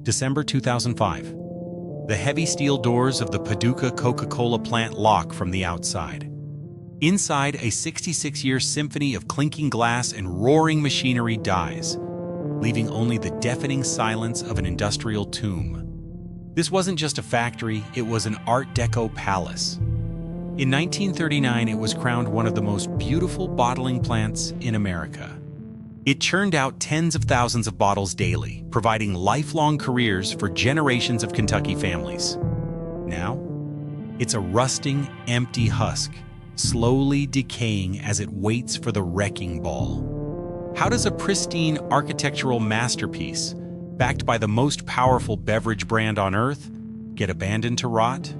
December 2005. The heavy steel doors of the Paducah Coca-Cola plant lock from the outside. Inside, a 66-year symphony of clinking glass and roaring machinery dies, leaving only the deafening silence of an industrial tomb. This wasn't just a factory, it was an Art Deco palace. In 1939, it was crowned one of the most beautiful bottling plants in America. It churned out tens of thousands of bottles daily, providing lifelong careers for generations of Kentucky families. Now, it's a rusting, empty husk, slowly decaying as it waits for the wrecking ball. How does a pristine architectural masterpiece, backed by the most powerful beverage brand on earth, get abandoned to rot?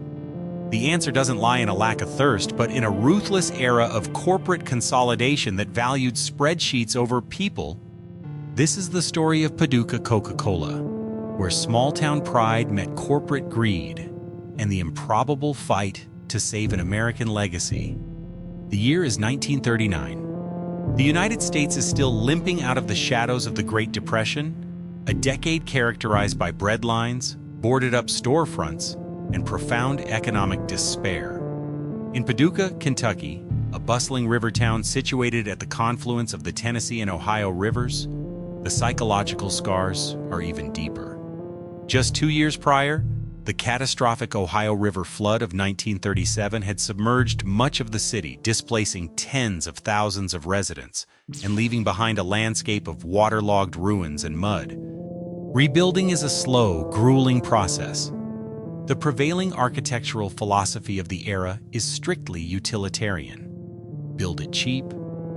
The answer doesn't lie in a lack of thirst, but in a ruthless era of corporate consolidation that valued spreadsheets over people. This is the story of Paducah Coca-Cola, where small-town pride met corporate greed and the improbable fight to save an American legacy. The year is 1939. The United States is still limping out of the shadows of the Great Depression, a decade characterized by breadlines, boarded-up storefronts, and profound economic despair. In Paducah, Kentucky, a bustling river town situated at the confluence of the Tennessee and Ohio rivers, the psychological scars are even deeper. Just 2 years prior, the catastrophic Ohio River flood of 1937 had submerged much of the city, displacing tens of thousands of residents and leaving behind a landscape of waterlogged ruins and mud. Rebuilding is a slow, grueling process. The prevailing architectural philosophy of the era is strictly utilitarian. Build it cheap,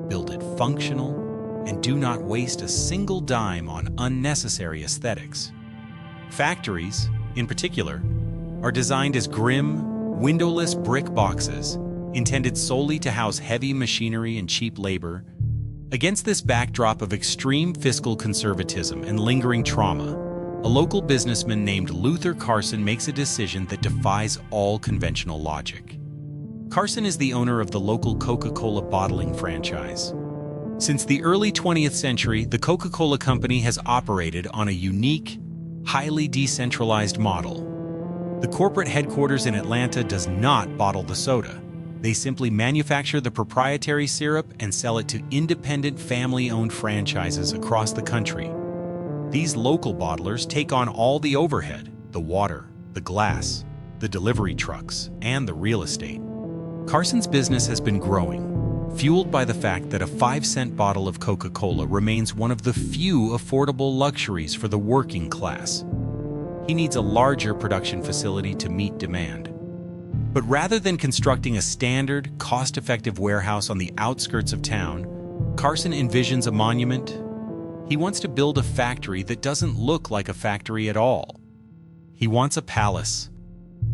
build it functional, and do not waste a single dime on unnecessary aesthetics. Factories, in particular, are designed as grim, windowless brick boxes intended solely to house heavy machinery and cheap labor. Against this backdrop of extreme fiscal conservatism and lingering trauma, a local businessman named Luther Carson makes a decision that defies all conventional logic. Carson is the owner of the local Coca-Cola bottling franchise. Since the early 20th century, the Coca-Cola Company has operated on a unique, highly decentralized model. The corporate headquarters in Atlanta does not bottle the soda. They simply manufacture the proprietary syrup and sell it to independent family-owned franchises across the country. These local bottlers take on all the overhead, the water, the glass, the delivery trucks, and the real estate. Carson's business has been growing, fueled by the fact that a 5-cent bottle of Coca-Cola remains one of the few affordable luxuries for the working class. He needs a larger production facility to meet demand. But rather than constructing a standard, cost-effective warehouse on the outskirts of town, Carson envisions a monument. He wants to build a factory that doesn't look like a factory at all. He wants a palace.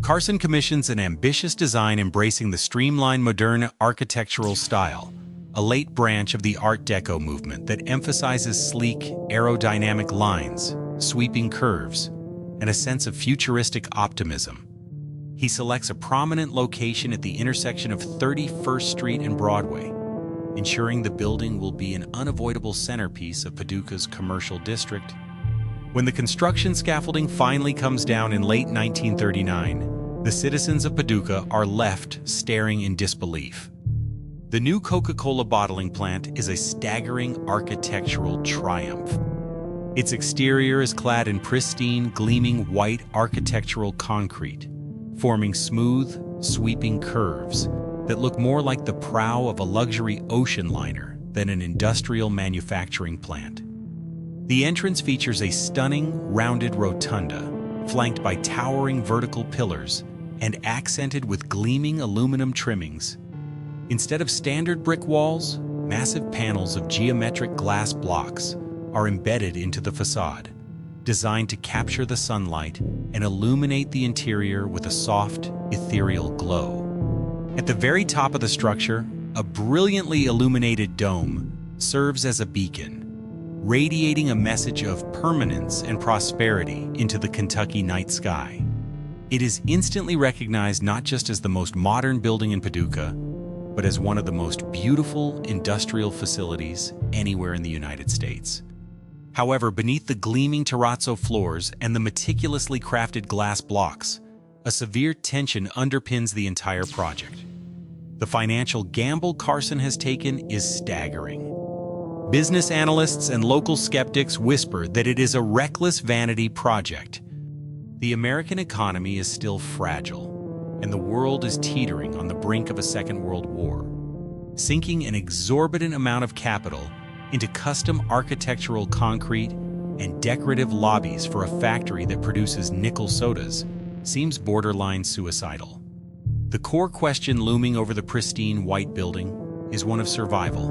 Carson commissions an ambitious design embracing the Streamline Moderne architectural style, a late branch of the Art Deco movement that emphasizes sleek, aerodynamic lines, sweeping curves, and a sense of futuristic optimism. He selects a prominent location at the intersection of 31st Street and Broadway, ensuring the building will be an unavoidable centerpiece of Paducah's commercial district. When the construction scaffolding finally comes down in late 1939, the citizens of Paducah are left staring in disbelief. The new Coca-Cola bottling plant is a staggering architectural triumph. Its exterior is clad in pristine, gleaming white architectural concrete, forming smooth, sweeping curves that look more like the prow of a luxury ocean liner than an industrial manufacturing plant. The entrance features a stunning, rounded rotunda, flanked by towering vertical pillars and accented with gleaming aluminum trimmings. Instead of standard brick walls, massive panels of geometric glass blocks are embedded into the facade, designed to capture the sunlight and illuminate the interior with a soft, ethereal glow. At the very top of the structure, a brilliantly illuminated dome serves as a beacon, radiating a message of permanence and prosperity into the Kentucky night sky. It is instantly recognized not just as the most modern building in Paducah, but as one of the most beautiful industrial facilities anywhere in the United States. However, beneath the gleaming terrazzo floors and the meticulously crafted glass blocks, a severe tension underpins the entire project. The financial gamble Carson has taken is staggering. Business analysts and local skeptics whisper that it is a reckless vanity project. The American economy is still fragile, and the world is teetering on the brink of a Second World War. Sinking an exorbitant amount of capital into custom architectural concrete and decorative lobbies for a factory that produces nickel sodas seems borderline suicidal. The core question looming over the pristine white building is one of survival.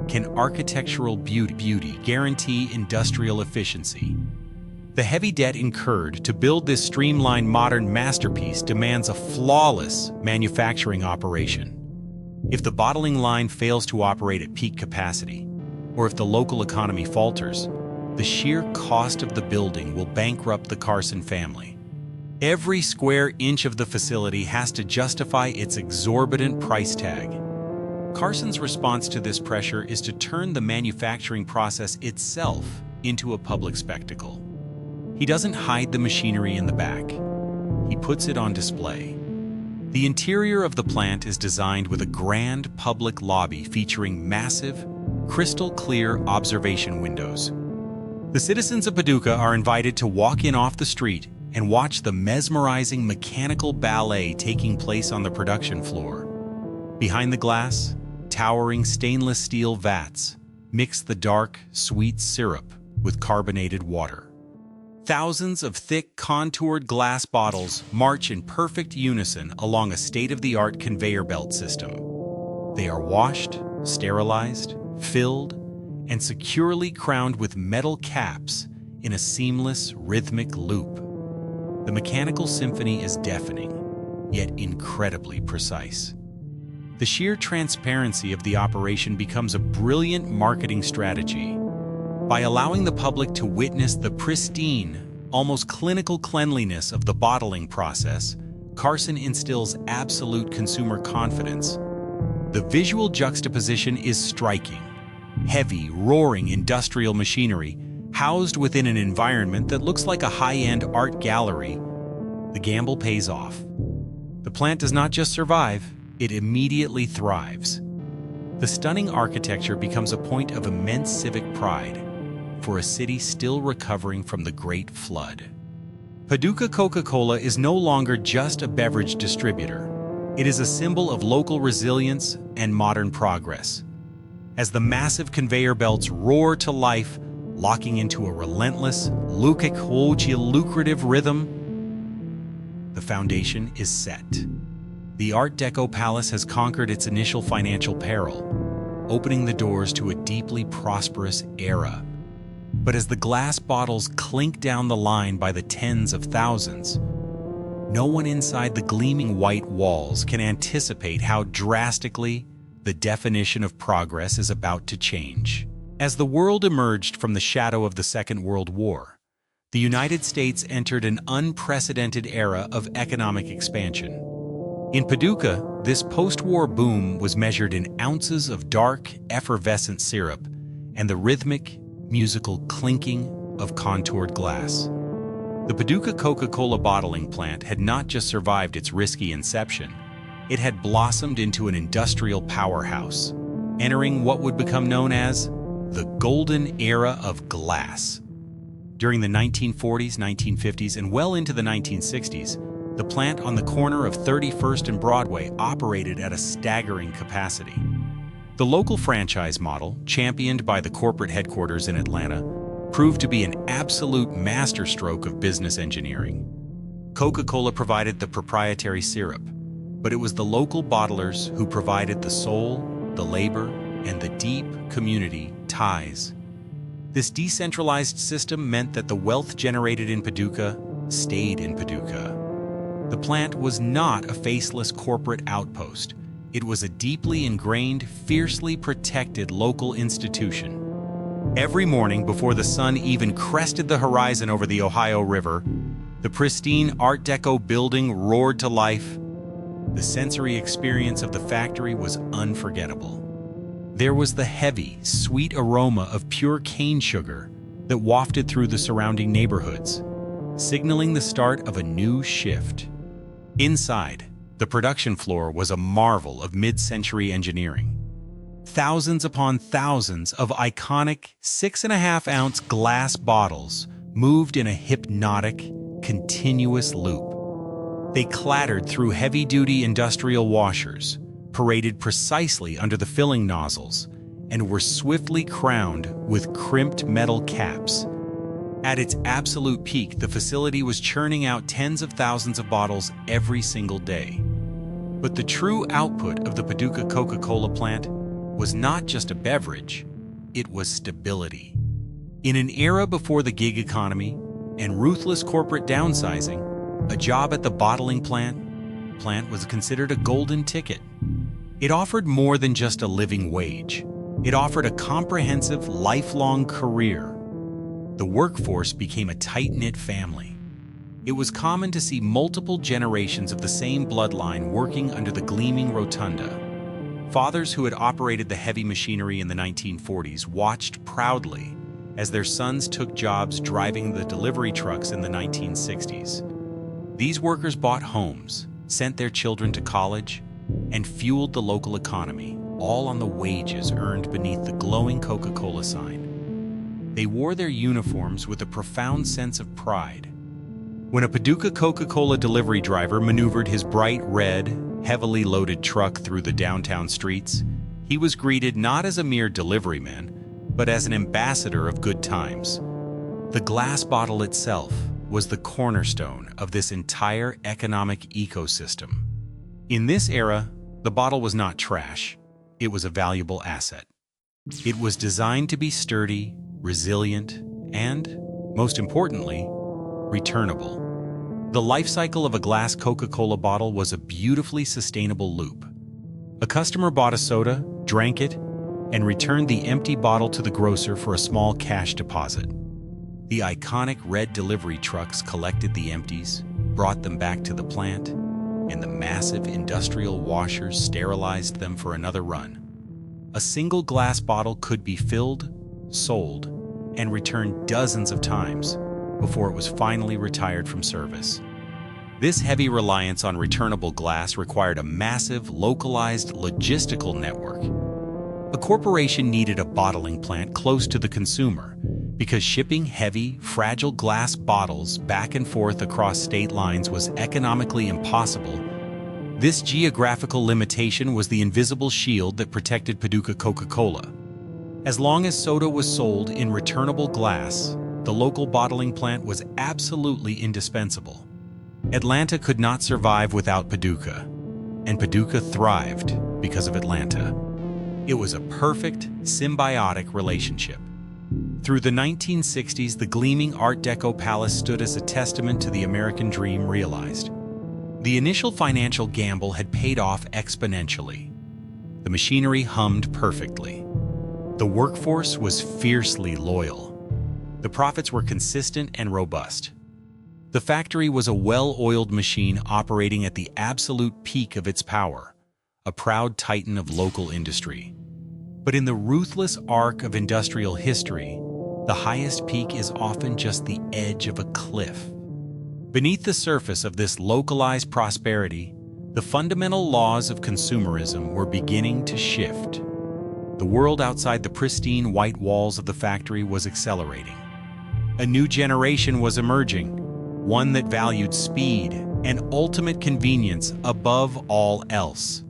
Can architectural beauty guarantee industrial efficiency? The heavy debt incurred to build this streamlined modern masterpiece demands a flawless manufacturing operation. If the bottling line fails to operate at peak capacity, or if the local economy falters, the sheer cost of the building will bankrupt the Carson family. Every square inch of the facility has to justify its exorbitant price tag. Carson's response to this pressure is to turn the manufacturing process itself into a public spectacle. He doesn't hide the machinery in the back. He puts it on display. The interior of the plant is designed with a grand public lobby featuring massive, crystal-clear observation windows. The citizens of Paducah are invited to walk in off the street and watch the mesmerizing mechanical ballet taking place on the production floor. Behind the glass, towering stainless steel vats mix the dark, sweet syrup with carbonated water. Thousands of thick, contoured glass bottles march in perfect unison along a state-of-the-art conveyor belt system. They are washed, sterilized, filled, and securely crowned with metal caps in a seamless, rhythmic loop. The mechanical symphony is deafening, yet incredibly precise. The sheer transparency of the operation becomes a brilliant marketing strategy. By allowing the public to witness the pristine, almost clinical cleanliness of the bottling process, Carson instills absolute consumer confidence. The visual juxtaposition is striking. Heavy, roaring industrial machinery housed within an environment that looks like a high-end art gallery. The gamble pays off. The plant does not just survive, it immediately thrives. The stunning architecture becomes a point of immense civic pride for a city still recovering from the Great Flood. Paducah Coca-Cola is no longer just a beverage distributor. It is a symbol of local resilience and modern progress. As the massive conveyor belts roar to life, locking into a relentless, lucrative rhythm, the foundation is set. The Art Deco palace has conquered its initial financial peril, opening the doors to a deeply prosperous era. But as the glass bottles clink down the line by the tens of thousands, no one inside the gleaming white walls can anticipate how drastically the definition of progress is about to change. As the world emerged from the shadow of the Second World War, the United States entered an unprecedented era of economic expansion. In Paducah, this post-war boom was measured in ounces of dark, effervescent syrup and the rhythmic, musical clinking of contoured glass. The Paducah Coca-Cola bottling plant had not just survived its risky inception, it had blossomed into an industrial powerhouse, entering what would become known as the golden era of glass. During the 1940s, 1950s, and well into the 1960s, the plant on the corner of 31st and Broadway operated at a staggering capacity. The local franchise model, championed by the corporate headquarters in Atlanta, proved to be an absolute masterstroke of business engineering. Coca-Cola provided the proprietary syrup, but it was the local bottlers who provided the soul, the labor, and the deep community ties. This decentralized system meant that the wealth generated in Paducah stayed in Paducah. The plant was not a faceless corporate outpost. It was a deeply ingrained, fiercely protected local institution. Every morning before the sun even crested the horizon over the Ohio River, the pristine Art Deco building roared to life. The sensory experience of the factory was unforgettable. There was the heavy, sweet aroma of pure cane sugar that wafted through the surrounding neighborhoods, signaling the start of a new shift. Inside, the production floor was a marvel of mid-century engineering. Thousands upon thousands of iconic 6.5-ounce glass bottles moved in a hypnotic, continuous loop. They clattered through heavy-duty industrial washers, paraded precisely under the filling nozzles, and were swiftly crowned with crimped metal caps. At its absolute peak, the facility was churning out tens of thousands of bottles every single day. But the true output of the Paducah Coca-Cola plant was not just a beverage, it was stability. In an era before the gig economy and ruthless corporate downsizing, a job at the bottling plant was considered a golden ticket. It offered more than just a living wage. It offered a comprehensive, lifelong career. The workforce became a tight-knit family. It was common to see multiple generations of the same bloodline working under the gleaming rotunda. Fathers who had operated the heavy machinery in the 1940s watched proudly as their sons took jobs driving the delivery trucks in the 1960s. These workers bought homes, sent their children to college, and fueled the local economy, all on the wages earned beneath the glowing Coca-Cola sign. They wore their uniforms with a profound sense of pride. When a Paducah Coca-Cola delivery driver maneuvered his bright red, heavily loaded truck through the downtown streets, he was greeted not as a mere deliveryman, but as an ambassador of good times. The glass bottle itself was the cornerstone of this entire economic ecosystem. In this era, the bottle was not trash, it was a valuable asset. It was designed to be sturdy, resilient, and, most importantly, returnable. The life cycle of a glass Coca-Cola bottle was a beautifully sustainable loop. A customer bought a soda, drank it, and returned the empty bottle to the grocer for a small cash deposit. The iconic red delivery trucks collected the empties, brought them back to the plant, and the massive industrial washers sterilized them for another run. A single glass bottle could be filled, sold, and returned dozens of times before it was finally retired from service. This heavy reliance on returnable glass required a massive, localized logistical network. A corporation needed a bottling plant close to the consumer because shipping heavy, fragile glass bottles back and forth across state lines was economically impossible. This geographical limitation was the invisible shield that protected Paducah Coca-Cola. As long as soda was sold in returnable glass, the local bottling plant was absolutely indispensable. Atlanta could not survive without Paducah, and Paducah thrived because of Atlanta. It was a perfect, symbiotic relationship. Through the 1960s, the gleaming Art Deco palace stood as a testament to the American dream realized. The initial financial gamble had paid off exponentially. The machinery hummed perfectly. The workforce was fiercely loyal. The profits were consistent and robust. The factory was a well-oiled machine operating at the absolute peak of its power, a proud titan of local industry. But in the ruthless arc of industrial history, the highest peak is often just the edge of a cliff. Beneath the surface of this localized prosperity, the fundamental laws of consumerism were beginning to shift. The world outside the pristine white walls of the factory was accelerating. A new generation was emerging, one that valued speed and ultimate convenience above all else.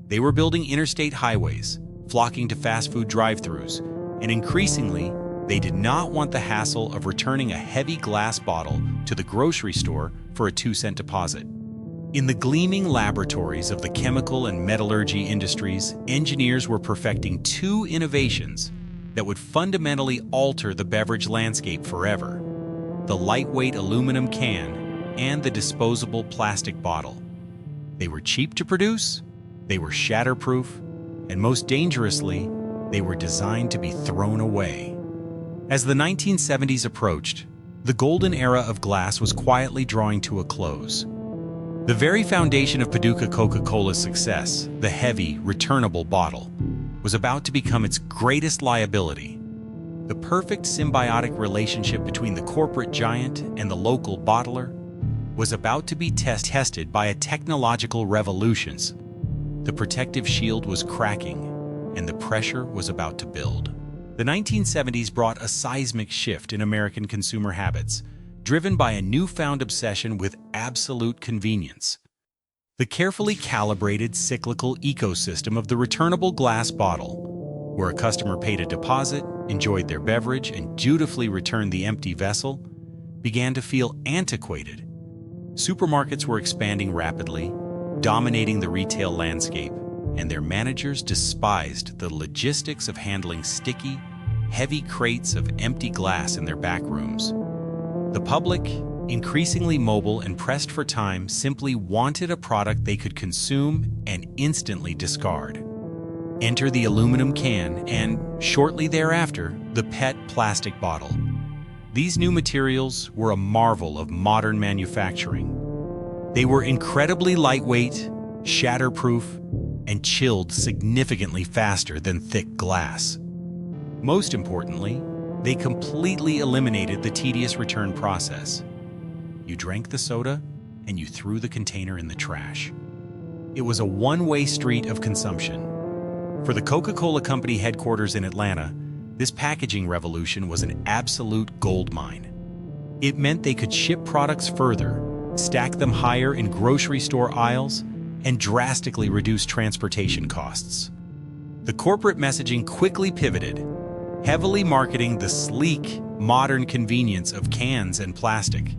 They were building interstate highways, flocking to fast food drive-thrus, and increasingly, they did not want the hassle of returning a heavy glass bottle to the grocery store for a 2-cent deposit. In the gleaming laboratories of the chemical and metallurgy industries, engineers were perfecting two innovations that would fundamentally alter the beverage landscape forever: the lightweight aluminum can and the disposable plastic bottle. They were cheap to produce, they were shatterproof, and most dangerously, they were designed to be thrown away. As the 1970s approached, the golden era of glass was quietly drawing to a close. The very foundation of Paducah Coca-Cola's success, the heavy, returnable bottle, was about to become its greatest liability. The perfect symbiotic relationship between the corporate giant and the local bottler was about to be tested by a technological revolution. The protective shield was cracking, and the pressure was about to build. The 1970s brought a seismic shift in American consumer habits, driven by a newfound obsession with absolute convenience. The carefully calibrated cyclical ecosystem of the returnable glass bottle, where a customer paid a deposit, enjoyed their beverage, and dutifully returned the empty vessel, began to feel antiquated. Supermarkets were expanding rapidly, dominating the retail landscape, and their managers despised the logistics of handling sticky, heavy crates of empty glass in their back rooms. The public, increasingly mobile and pressed for time, simply wanted a product they could consume and instantly discard. Enter the aluminum can and, shortly thereafter, the PET plastic bottle. These new materials were a marvel of modern manufacturing. They were incredibly lightweight, shatterproof, and chilled significantly faster than thick glass. Most importantly, they completely eliminated the tedious return process. You drank the soda, and you threw the container in the trash. It was a one-way street of consumption. For the Coca-Cola Company headquarters in Atlanta, this packaging revolution was an absolute goldmine. It meant they could ship products further, stack them higher in grocery store aisles, and drastically reduce transportation costs. The corporate messaging quickly pivoted, heavily marketing the sleek, modern convenience of cans and plastic.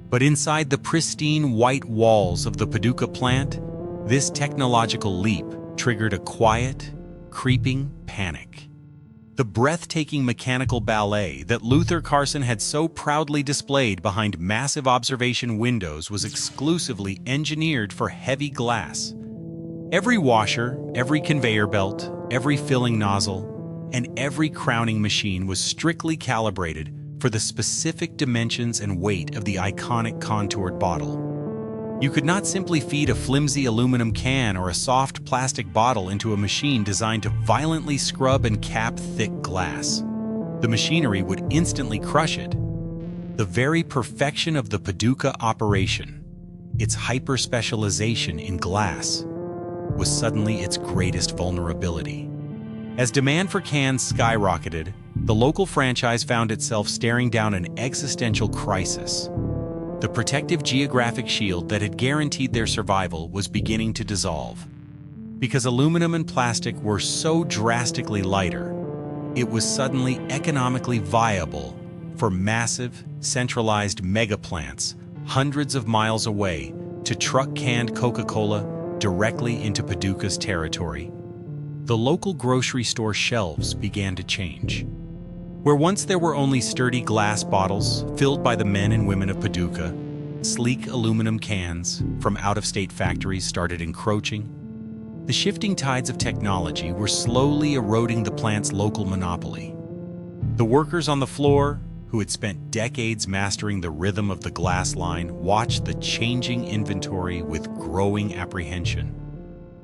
But inside the pristine white walls of the Paducah plant, this technological leap triggered a quiet, creeping panic. The breathtaking mechanical ballet that Luther Carson had so proudly displayed behind massive observation windows was exclusively engineered for heavy glass. Every washer, every conveyor belt, every filling nozzle, and every crowning machine was strictly calibrated for the specific dimensions and weight of the iconic contoured bottle. You could not simply feed a flimsy aluminum can or a soft plastic bottle into a machine designed to violently scrub and cap thick glass. The machinery would instantly crush it. The very perfection of the Paducah operation, its hyper-specialization in glass, was suddenly its greatest vulnerability. As demand for cans skyrocketed, the local franchise found itself staring down an existential crisis. The protective geographic shield that had guaranteed their survival was beginning to dissolve. Because aluminum and plastic were so drastically lighter, it was suddenly economically viable for massive, centralized mega plants hundreds of miles away to truck canned Coca-Cola directly into Paducah's territory. The local grocery store shelves began to change. Where once there were only sturdy glass bottles filled by the men and women of Paducah, sleek aluminum cans from out-of-state factories started encroaching. The shifting tides of technology were slowly eroding the plant's local monopoly. The workers on the floor, who had spent decades mastering the rhythm of the glass line, watched the changing inventory with growing apprehension.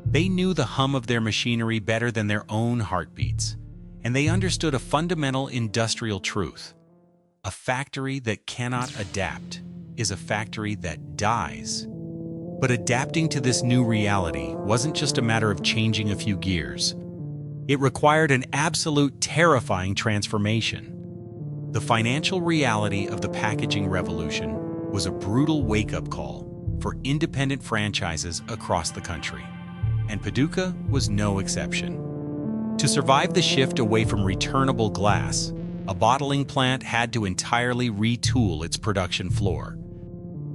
They knew the hum of their machinery better than their own heartbeats, and they understood a fundamental industrial truth. A factory that cannot adapt is a factory that dies. But adapting to this new reality wasn't just a matter of changing a few gears. It required an absolute terrifying transformation. The financial reality of the packaging revolution was a brutal wake-up call for independent franchises across the country, and Paducah was no exception. To survive the shift away from returnable glass, a bottling plant had to entirely retool its production floor.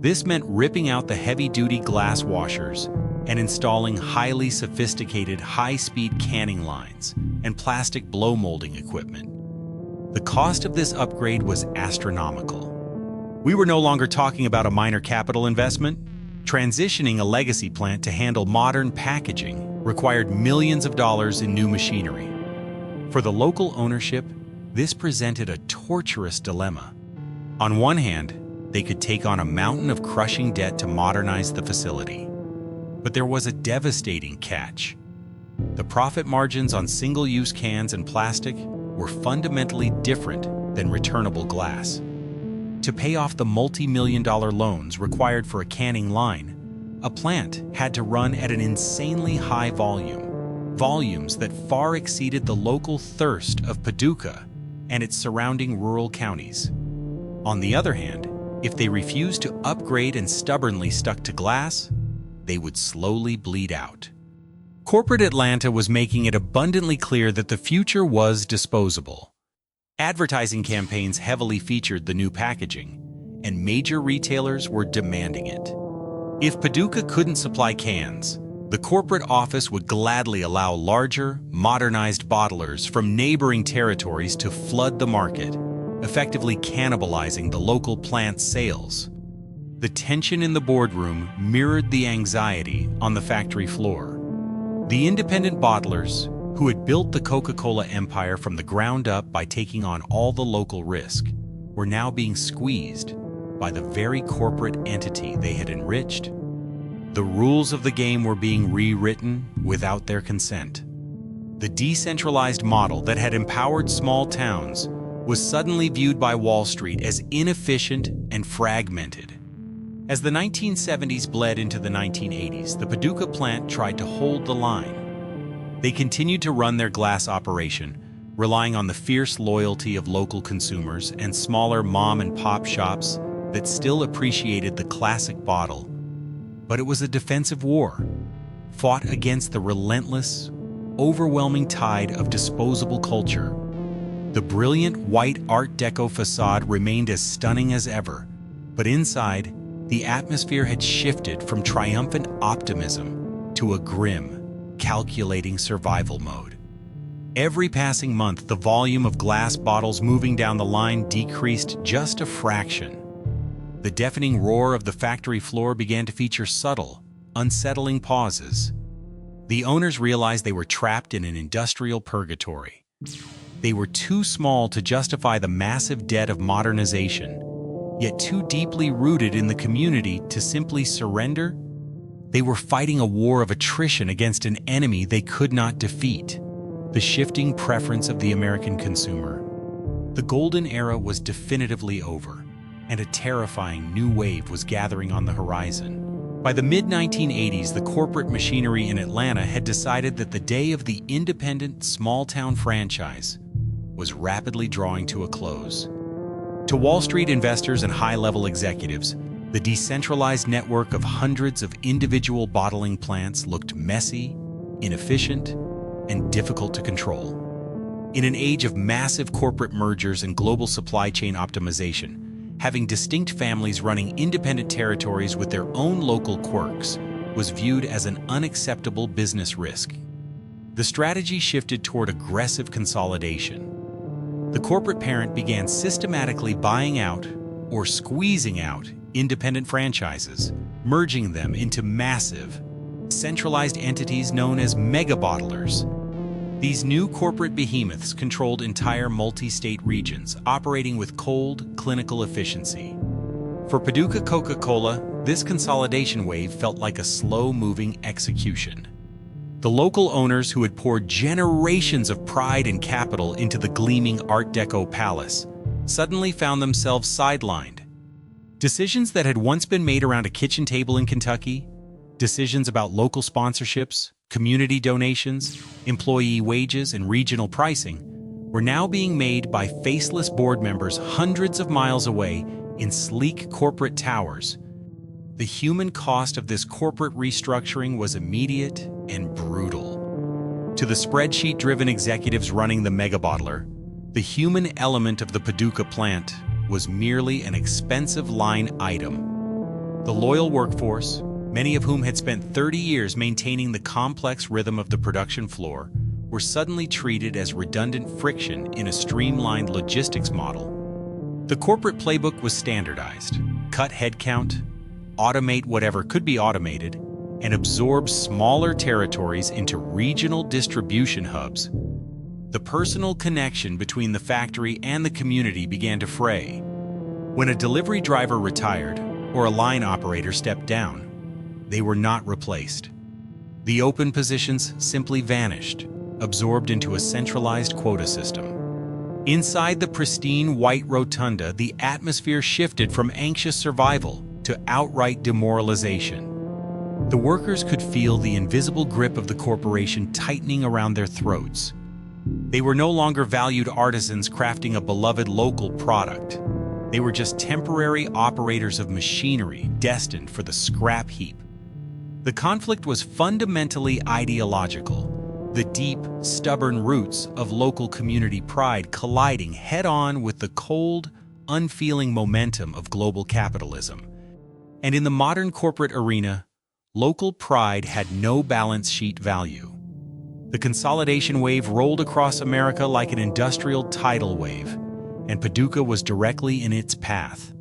This meant ripping out the heavy-duty glass washers and installing highly sophisticated high-speed canning lines and plastic blow molding equipment. The cost of this upgrade was astronomical. We were no longer talking about a minor capital investment. Transitioning a legacy plant to handle modern packaging required millions of dollars in new machinery. For the local ownership, this presented a torturous dilemma. On one hand, they could take on a mountain of crushing debt to modernize the facility. But there was a devastating catch. The profit margins on single-use cans and plastic were fundamentally different than returnable glass. To pay off the multi-million-dollar loans required for a canning line, a plant had to run at an insanely high volume, volumes that far exceeded the local thirst of Paducah and its surrounding rural counties. On the other hand, if they refused to upgrade and stubbornly stuck to glass, they would slowly bleed out. Corporate Atlanta was making it abundantly clear that the future was disposable. Advertising campaigns heavily featured the new packaging, and major retailers were demanding it. If Paducah couldn't supply cans, the corporate office would gladly allow larger, modernized bottlers from neighboring territories to flood the market, effectively cannibalizing the local plant's sales. The tension in the boardroom mirrored the anxiety on the factory floor. The independent bottlers, who had built the Coca-Cola empire from the ground up by taking on all the local risk, were now being squeezed by the very corporate entity they had enriched. The rules of the game were being rewritten without their consent. The decentralized model that had empowered small towns was suddenly viewed by Wall Street as inefficient and fragmented. As the 1970s bled into the 1980s, the Paducah plant tried to hold the line. They continued to run their glass operation, relying on the fierce loyalty of local consumers and smaller mom-and-pop shops that still appreciated the classic bottle. But it was a defensive war, fought against the relentless, overwhelming tide of disposable culture. The brilliant white Art Deco facade remained as stunning as ever, but inside, the atmosphere had shifted from triumphant optimism to a grim, calculating survival mode. Every passing month, the volume of glass bottles moving down the line decreased just a fraction. The deafening roar of the factory floor began to feature subtle, unsettling pauses. The owners realized they were trapped in an industrial purgatory. They were too small to justify the massive debt of modernization, yet too deeply rooted in the community to simply surrender. They were fighting a war of attrition against an enemy they could not defeat: the shifting preference of the American consumer. The golden era was definitively over, and a terrifying new wave was gathering on the horizon. By the mid-1980s, the corporate machinery in Atlanta had decided that the day of the independent, small-town franchise was rapidly drawing to a close. To Wall Street investors and high-level executives, the decentralized network of hundreds of individual bottling plants looked messy, inefficient, and difficult to control. In an age of massive corporate mergers and global supply chain optimization, having distinct families running independent territories with their own local quirks was viewed as an unacceptable business risk. The strategy shifted toward aggressive consolidation. The corporate parent began systematically buying out or squeezing out independent franchises, merging them into massive, centralized entities known as mega bottlers. These new corporate behemoths controlled entire multi-state regions, operating with cold, clinical efficiency. For Paducah Coca-Cola, this consolidation wave felt like a slow-moving execution. The local owners who had poured generations of pride and capital into the gleaming Art Deco palace suddenly found themselves sidelined. Decisions that had once been made around a kitchen table in Kentucky, decisions about local sponsorships, community donations, employee wages, and regional pricing, were now being made by faceless board members hundreds of miles away in sleek corporate towers. The human cost of this corporate restructuring was immediate and brutal. To the spreadsheet-driven executives running the mega bottler, the human element of the Paducah plant was merely an expensive line item. The loyal workforce, many of whom had spent 30 years maintaining the complex rhythm of the production floor, were suddenly treated as redundant friction in a streamlined logistics model. The corporate playbook was standardized: cut headcount, automate whatever could be automated, and absorb smaller territories into regional distribution hubs. The personal connection between the factory and the community began to fray. When a delivery driver retired or a line operator stepped down, they were not replaced. The open positions simply vanished, absorbed into a centralized quota system. Inside the pristine white rotunda, the atmosphere shifted from anxious survival to outright demoralization. The workers could feel the invisible grip of the corporation tightening around their throats. They were no longer valued artisans crafting a beloved local product. They were just temporary operators of machinery destined for the scrap heap. The conflict was fundamentally ideological, the deep, stubborn roots of local community pride colliding head-on with the cold, unfeeling momentum of global capitalism. And in the modern corporate arena, local pride had no balance sheet value. The consolidation wave rolled across America like an industrial tidal wave, and Paducah was directly in its path,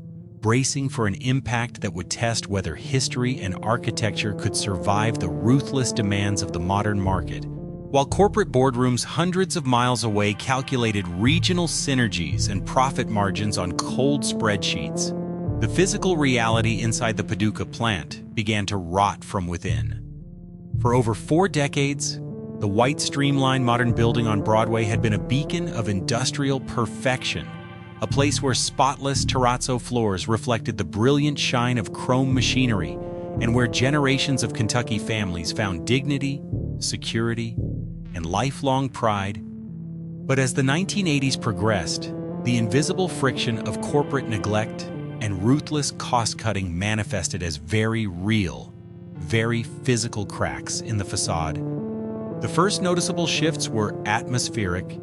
bracing for an impact that would test whether history and architecture could survive the ruthless demands of the modern market. While corporate boardrooms hundreds of miles away calculated regional synergies and profit margins on cold spreadsheets, the physical reality inside the Paducah plant began to rot from within. For over 4 decades, the white Streamline Moderne building on Broadway had been a beacon of industrial perfection, a place where spotless terrazzo floors reflected the brilliant shine of chrome machinery and where generations of Kentucky families found dignity, security, and lifelong pride. But as the 1980s progressed, the invisible friction of corporate neglect and ruthless cost-cutting manifested as very real, very physical cracks in the facade. The first noticeable shifts were atmospheric.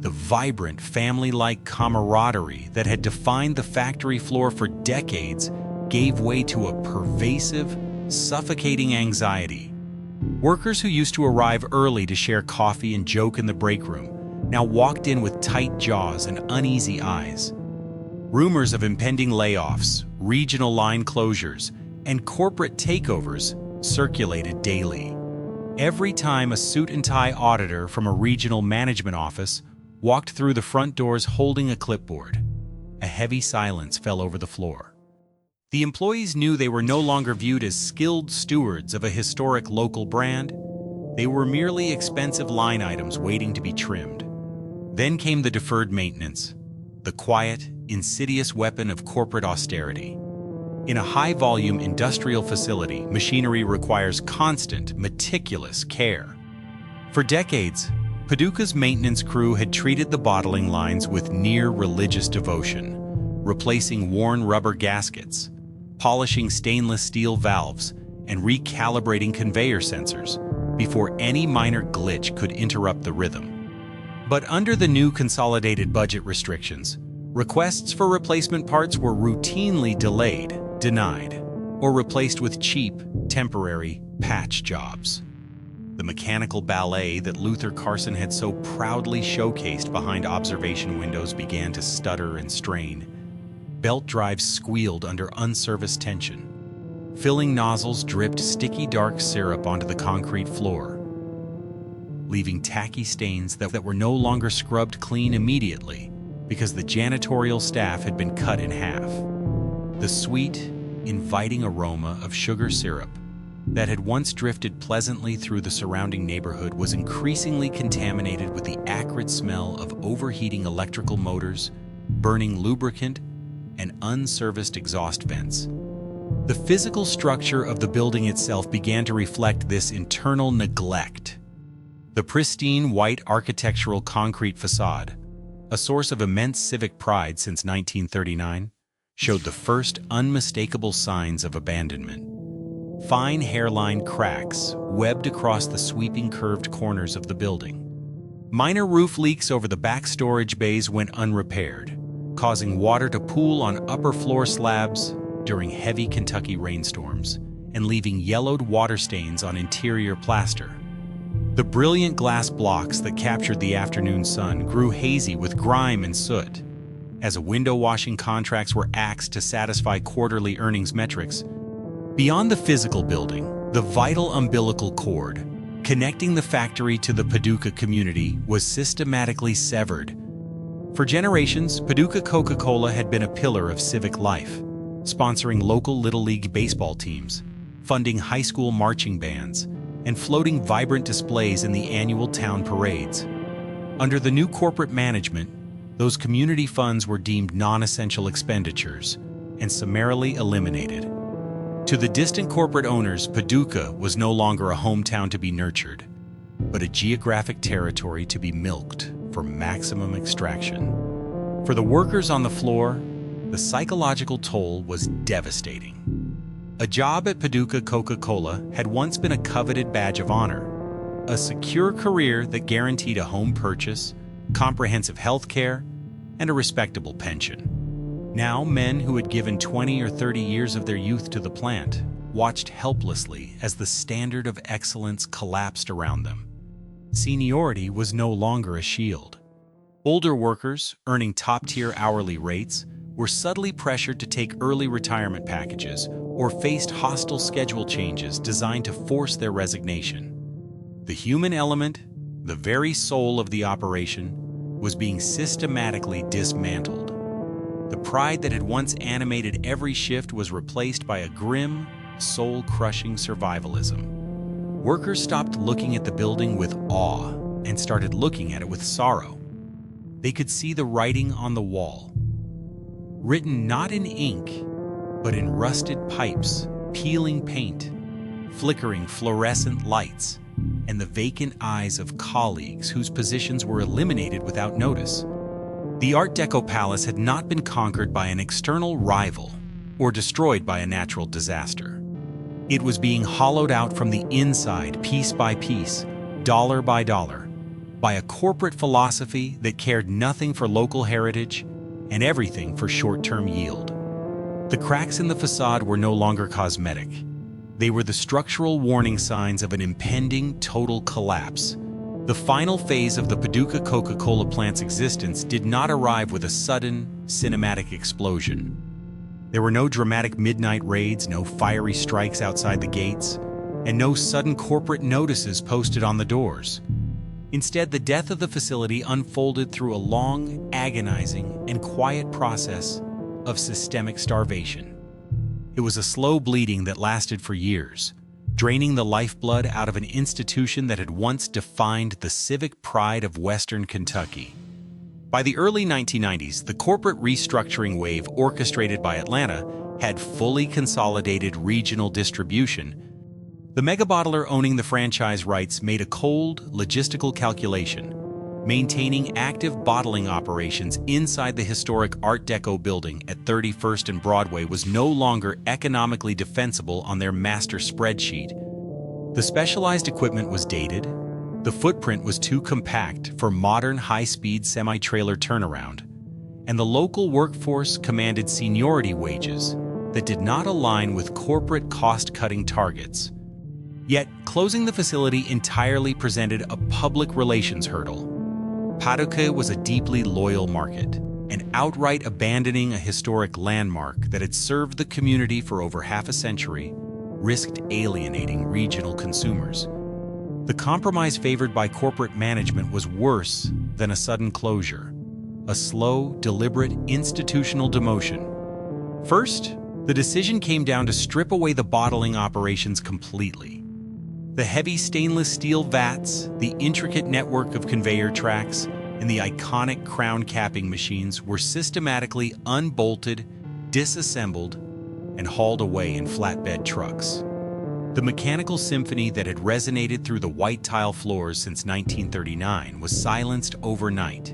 The vibrant, family-like camaraderie that had defined the factory floor for decades gave way to a pervasive, suffocating anxiety. Workers who used to arrive early to share coffee and joke in the break room now walked in with tight jaws and uneasy eyes. Rumors of impending layoffs, regional line closures, and corporate takeovers circulated daily. Every time a suit-and-tie auditor from a regional management office walked through the front doors holding a clipboard, a heavy silence fell over the floor. The employees knew they were no longer viewed as skilled stewards of a historic local brand. They were merely expensive line items waiting to be trimmed. Then came the deferred maintenance, the quiet, insidious weapon of corporate austerity. In a high-volume industrial facility, machinery requires constant, meticulous care. For decades, Paducah's maintenance crew had treated the bottling lines with near-religious devotion, replacing worn rubber gaskets, polishing stainless steel valves, and recalibrating conveyor sensors before any minor glitch could interrupt the rhythm. But under the new consolidated budget restrictions, requests for replacement parts were routinely delayed, denied, or replaced with cheap, temporary patch jobs. The mechanical ballet that Luther Carson had so proudly showcased behind observation windows began to stutter and strain. Belt drives squealed under unserviced tension. Filling nozzles dripped sticky dark syrup onto the concrete floor, leaving tacky stains that were no longer scrubbed clean immediately because the janitorial staff had been cut in half. The sweet, inviting aroma of sugar syrup that had once drifted pleasantly through the surrounding neighborhood was increasingly contaminated with the acrid smell of overheating electrical motors, burning lubricant, and unserviced exhaust vents. The physical structure of the building itself began to reflect this internal neglect. The pristine white architectural concrete facade, a source of immense civic pride since 1939, showed the first unmistakable signs of abandonment. Fine hairline cracks webbed across the sweeping curved corners of the building. Minor roof leaks over the back storage bays went unrepaired, causing water to pool on upper floor slabs during heavy Kentucky rainstorms and leaving yellowed water stains on interior plaster. The brilliant glass blocks that captured the afternoon sun grew hazy with grime and soot. As window washing contracts were axed to satisfy quarterly earnings metrics, beyond the physical building, the vital umbilical cord connecting the factory to the Paducah community was systematically severed. For generations, Paducah Coca-Cola had been a pillar of civic life, sponsoring local Little League baseball teams, funding high school marching bands, and floating vibrant displays in the annual town parades. Under the new corporate management, those community funds were deemed non-essential expenditures and summarily eliminated. To the distant corporate owners, Paducah was no longer a hometown to be nurtured, but a geographic territory to be milked for maximum extraction. For the workers on the floor, the psychological toll was devastating. A job at Paducah Coca-Cola had once been a coveted badge of honor, a secure career that guaranteed a home purchase, comprehensive health care, and a respectable pension. Now, men who had given 20 or 30 years of their youth to the plant watched helplessly as the standard of excellence collapsed around them. Seniority was no longer a shield. Older workers, earning top-tier hourly rates, were subtly pressured to take early retirement packages or faced hostile schedule changes designed to force their resignation. The human element, the very soul of the operation, was being systematically dismantled. The pride that had once animated every shift was replaced by a grim, soul-crushing survivalism. Workers stopped looking at the building with awe and started looking at it with sorrow. They could see the writing on the wall, written not in ink, but in rusted pipes, peeling paint, flickering fluorescent lights, and the vacant eyes of colleagues whose positions were eliminated without notice. The Art Deco palace had not been conquered by an external rival or destroyed by a natural disaster. It was being hollowed out from the inside, piece by piece, dollar by dollar, by a corporate philosophy that cared nothing for local heritage and everything for short-term yield. The cracks in the facade were no longer cosmetic. They were the structural warning signs of an impending total collapse. The final phase of the Paducah Coca-Cola plant's existence did not arrive with a sudden, cinematic explosion. There were no dramatic midnight raids, no fiery strikes outside the gates, and no sudden corporate notices posted on the doors. Instead, the death of the facility unfolded through a long, agonizing, and quiet process of systemic starvation. It was a slow bleeding that lasted for years, draining the lifeblood out of an institution that had once defined the civic pride of Western Kentucky. By the early 1990s, the corporate restructuring wave orchestrated by Atlanta had fully consolidated regional distribution. The megabottler owning the franchise rights made a cold, logistical calculation. Maintaining active bottling operations inside the historic Art Deco building at 31st and Broadway was no longer economically defensible on their master spreadsheet. The specialized equipment was dated, the footprint was too compact for modern high-speed semi-trailer turnaround, and the local workforce commanded seniority wages that did not align with corporate cost-cutting targets. Yet, closing the facility entirely presented a public relations hurdle. Paducah was a deeply loyal market, and outright abandoning a historic landmark that had served the community for over half a century risked alienating regional consumers. The compromise favored by corporate management was worse than a sudden closure, a slow, deliberate institutional demotion. First, the decision came down to strip away the bottling operations completely. The heavy stainless steel vats, the intricate network of conveyor tracks, and the iconic crown capping machines were systematically unbolted, disassembled, and hauled away in flatbed trucks. The mechanical symphony that had resonated through the white tile floors since 1939 was silenced overnight.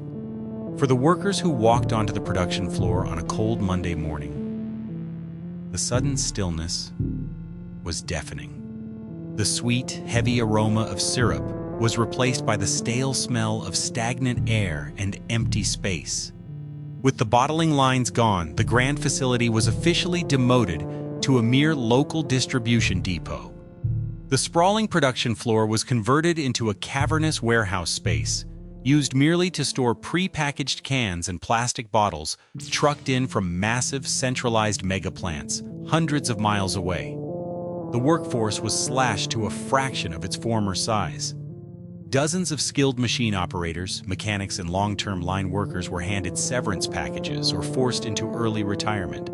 For the workers who walked onto the production floor on a cold Monday morning, the sudden stillness was deafening. The sweet, heavy aroma of syrup was replaced by the stale smell of stagnant air and empty space. With the bottling lines gone, the grand facility was officially demoted to a mere local distribution depot. The sprawling production floor was converted into a cavernous warehouse space, used merely to store pre-packaged cans and plastic bottles trucked in from massive centralized mega plants hundreds of miles away. The workforce was slashed to a fraction of its former size. Dozens of skilled machine operators, mechanics, and long-term line workers were handed severance packages or forced into early retirement.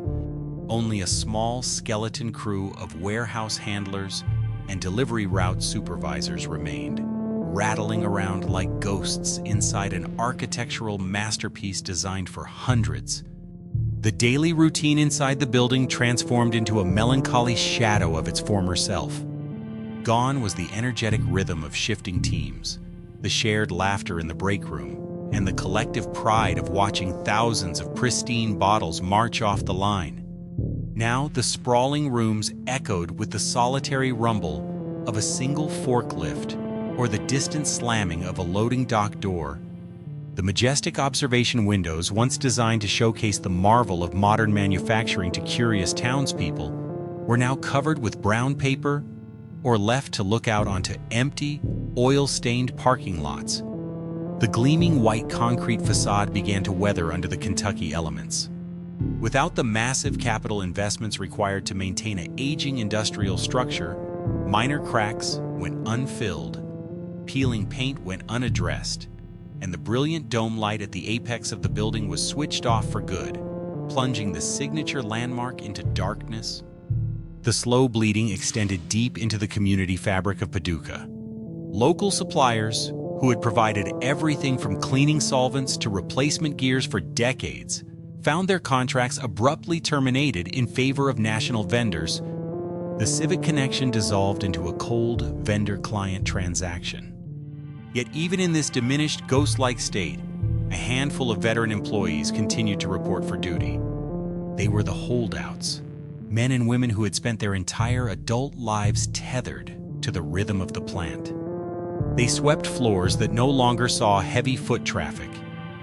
Only a small skeleton crew of warehouse handlers and delivery route supervisors remained, rattling around like ghosts inside an architectural masterpiece designed for hundreds. The daily routine inside the building transformed into a melancholy shadow of its former self. Gone was the energetic rhythm of shifting teams, the shared laughter in the break room, and the collective pride of watching thousands of pristine bottles march off the line. Now the sprawling rooms echoed with the solitary rumble of a single forklift or the distant slamming of a loading dock door. The majestic observation windows, once designed to showcase the marvel of modern manufacturing to curious townspeople, were now covered with brown paper or left to look out onto empty, oil-stained parking lots. The gleaming white concrete facade began to weather under the Kentucky elements. Without the massive capital investments required to maintain an aging industrial structure, minor cracks went unfilled, peeling paint went unaddressed, and the brilliant dome light at the apex of the building was switched off for good, plunging the signature landmark into darkness. The slow bleeding extended deep into the community fabric of Paducah. Local suppliers, who had provided everything from cleaning solvents to replacement gears for decades, found their contracts abruptly terminated in favor of national vendors. The civic connection dissolved into a cold vendor-client transaction. Yet even in this diminished, ghost-like state, a handful of veteran employees continued to report for duty. They were the holdouts, men and women who had spent their entire adult lives tethered to the rhythm of the plant. They swept floors that no longer saw heavy foot traffic,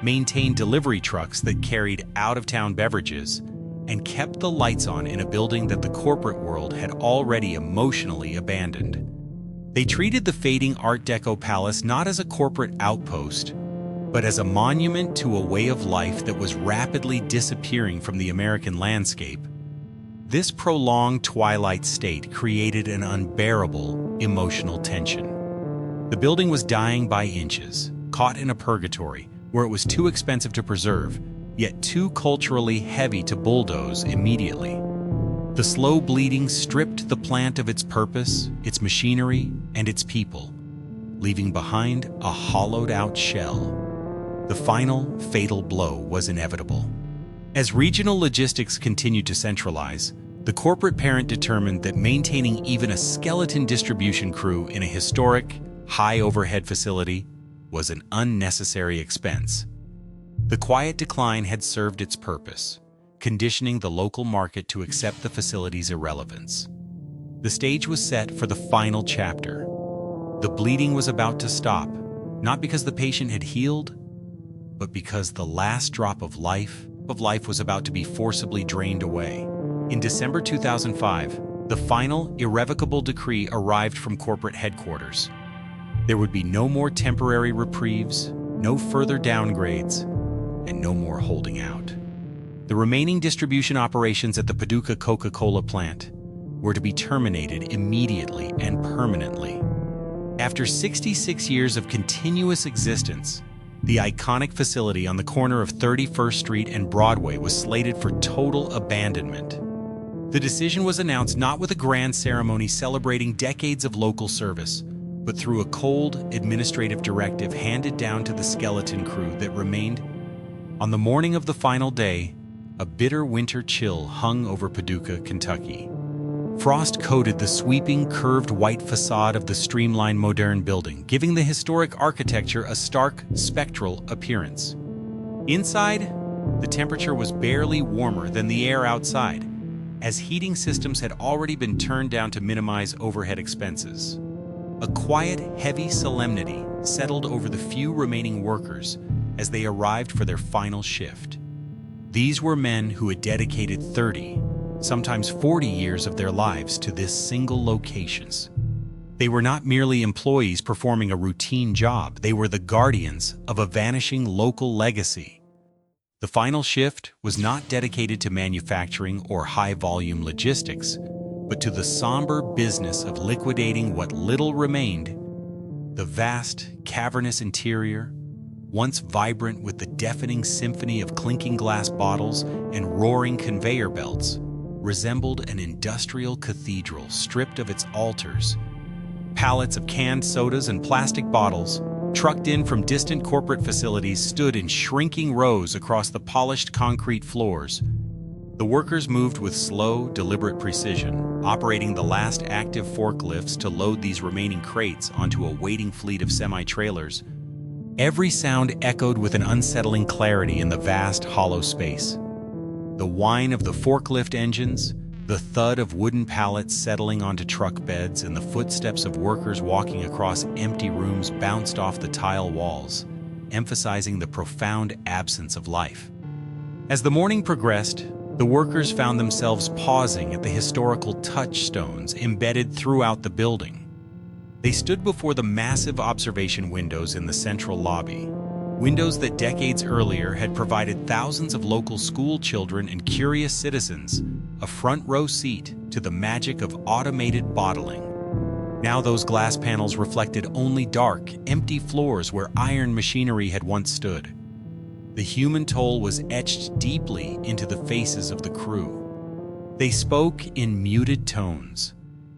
maintained delivery trucks that carried out-of-town beverages, and kept the lights on in a building that the corporate world had already emotionally abandoned. They treated the fading Art Deco palace not as a corporate outpost, but as a monument to a way of life that was rapidly disappearing from the American landscape. This prolonged twilight state created an unbearable emotional tension. The building was dying by inches, caught in a purgatory where it was too expensive to preserve, yet too culturally heavy to bulldoze immediately. The slow bleeding stripped the plant of its purpose, its machinery, and its people, leaving behind a hollowed-out shell. The final, fatal blow was inevitable. As regional logistics continued to centralize, the corporate parent determined that maintaining even a skeleton distribution crew in a historic, high-overhead facility was an unnecessary expense. The quiet decline had served its purpose, conditioning the local market to accept the facility's irrelevance. The stage was set for the final chapter. The bleeding was about to stop, not because the patient had healed, but because the last drop of life was about to be forcibly drained away. In December 2005, the final, irrevocable decree arrived from corporate headquarters. There would be no more temporary reprieves, no further downgrades, and no more holding out. The remaining distribution operations at the Paducah Coca-Cola plant were to be terminated immediately and permanently. After 66 years of continuous existence, the iconic facility on the corner of 31st Street and Broadway was slated for total abandonment. The decision was announced not with a grand ceremony celebrating decades of local service, but through a cold administrative directive handed down to the skeleton crew that remained. On the morning of the final day, a bitter winter chill hung over Paducah, Kentucky. Frost coated the sweeping, curved white facade of the Streamline Moderne building, giving the historic architecture a stark, spectral appearance. Inside, the temperature was barely warmer than the air outside, as heating systems had already been turned down to minimize overhead expenses. A quiet, heavy solemnity settled over the few remaining workers as they arrived for their final shift. These were men who had dedicated 30, sometimes 40 years of their lives to this single location. They were not merely employees performing a routine job, they were the guardians of a vanishing local legacy. The final shift was not dedicated to manufacturing or high-volume logistics, but to the somber business of liquidating what little remained. The vast, cavernous interior, once vibrant with the deafening symphony of clinking glass bottles and roaring conveyor belts, resembled an industrial cathedral stripped of its altars, Pallets of canned sodas and plastic bottles, trucked in from distant corporate facilities, stood in shrinking rows across the polished concrete floors. The workers moved with slow, deliberate precision, operating the last active forklifts to load these remaining crates onto a waiting fleet of semi-trailers. Every sound echoed with an unsettling clarity in the vast, hollow space. The whine of the forklift engines, the thud of wooden pallets settling onto truck beds, and the footsteps of workers walking across empty rooms bounced off the tile walls, emphasizing the profound absence of life. As the morning progressed, the workers found themselves pausing at the historical touchstones embedded throughout the building. They stood before the massive observation windows in the central lobby, windows that decades earlier had provided thousands of local school children and curious citizens a front-row seat to the magic of automated bottling. Now those glass panels reflected only dark, empty floors where iron machinery had once stood. The human toll was etched deeply into the faces of the crew. They spoke in muted tones,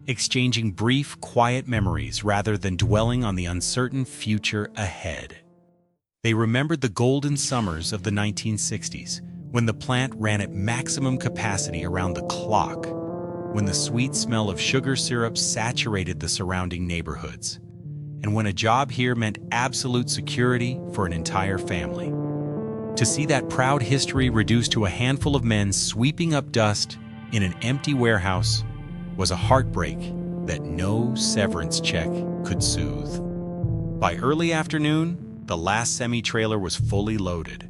exchanging brief, quiet memories rather than dwelling on the uncertain future ahead. They remembered the golden summers of the 1960s, when the plant ran at maximum capacity around the clock, when the sweet smell of sugar syrup saturated the surrounding neighborhoods, and when a job here meant absolute security for an entire family. To see that proud history reduced to a handful of men sweeping up dust in an empty warehouse was a heartbreak that no severance check could soothe. By early afternoon, the last semi-trailer was fully loaded.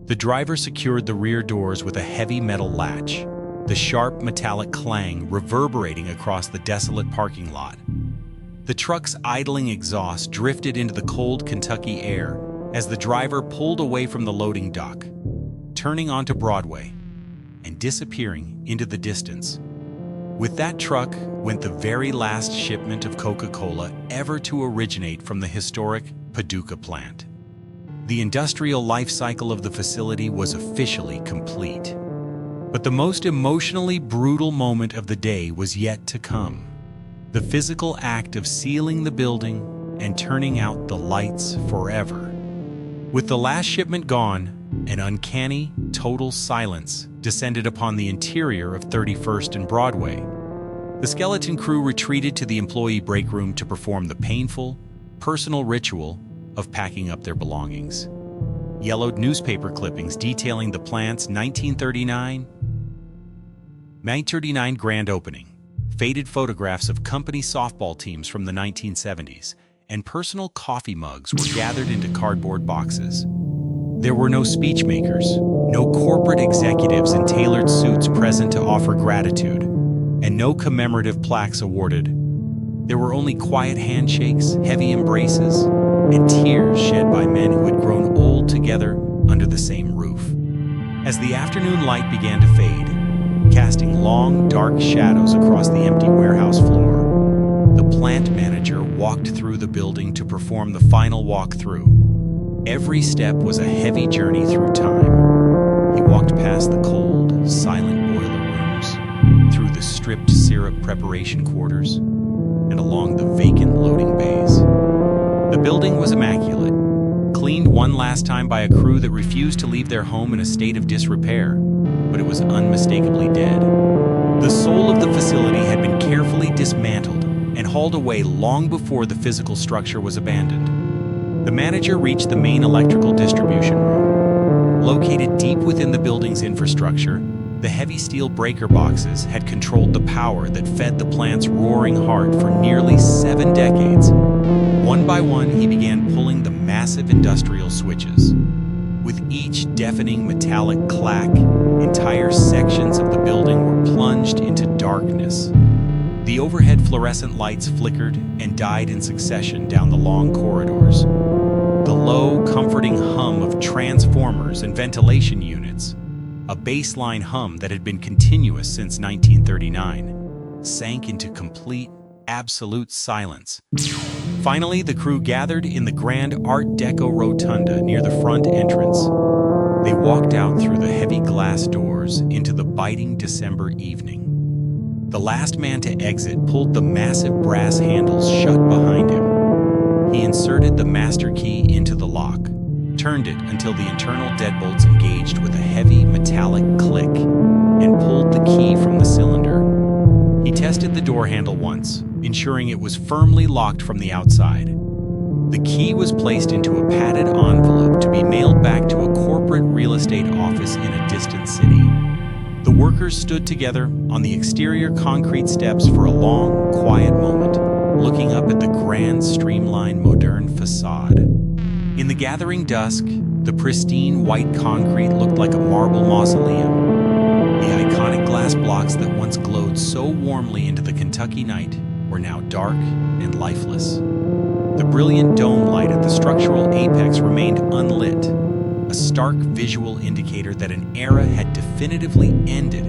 The driver secured the rear doors with a heavy metal latch, the sharp metallic clang reverberating across the desolate parking lot. The truck's idling exhaust drifted into the cold Kentucky air as the driver pulled away from the loading dock, turning onto Broadway and disappearing into the distance. With that truck went the very last shipment of Coca-Cola ever to originate from the historic Paducah plant. The industrial life cycle of the facility was officially complete. But the most emotionally brutal moment of the day was yet to come. The physical act of sealing the building and turning out the lights forever. With the last shipment gone, an uncanny, total silence descended upon the interior of 31st and Broadway. The skeleton crew retreated to the employee break room to perform the painful, personal ritual of packing up their belongings. Yellowed newspaper clippings detailing the plant's 1939 grand opening, faded photographs of company softball teams from the 1970s, and personal coffee mugs were gathered into cardboard boxes. There were no speechmakers, no corporate executives in tailored suits present to offer gratitude, and no commemorative plaques awarded. There were only quiet handshakes, heavy embraces, and tears shed by men who had grown old together under the same roof. As the afternoon light began to fade, casting long, dark shadows across the empty warehouse floor, the plant manager walked through the building to perform the final walkthrough. Every step was a heavy journey through time. He walked past the cold, silent boiler rooms, through the stripped syrup preparation quarters, and along the vacant loading bays. The building was immaculate, cleaned one last time by a crew that refused to leave their home in a state of disrepair, but it was unmistakably dead. The soul of the facility had been carefully dismantled and hauled away long before the physical structure was abandoned. The manager reached the main electrical distribution room. Located deep within the building's infrastructure, the heavy steel breaker boxes had controlled the power that fed the plant's roaring heart for nearly 7 decades. One by one, he began pulling the massive industrial switches. With each deafening metallic clack, entire sections of the building were plunged into darkness. The overhead fluorescent lights flickered and died in succession down the long corridors. The low, comforting hum of transformers and ventilation units, a baseline hum that had been continuous since 1939, sank into complete, absolute silence. Finally, the crew gathered in the grand Art Deco rotunda near the front entrance. They walked out through the heavy glass doors into the biting December evening. The last man to exit pulled the massive brass handles shut behind him. He inserted the master key into the lock, turned it until the internal deadbolts engaged with a heavy metallic click, and pulled the key from the cylinder. He tested the door handle once, ensuring it was firmly locked from the outside. The key was placed into a padded envelope to be mailed back to a corporate real estate office in a distant city. The workers stood together on the exterior concrete steps for a long, quiet moment, looking up at the grand Streamline Moderne facade. In the gathering dusk, the pristine white concrete looked like a marble mausoleum. The iconic glass blocks that once glowed so warmly into the Kentucky night were now dark and lifeless. The brilliant dome light at the structural apex remained unlit, a stark visual indicator that an era had definitively ended.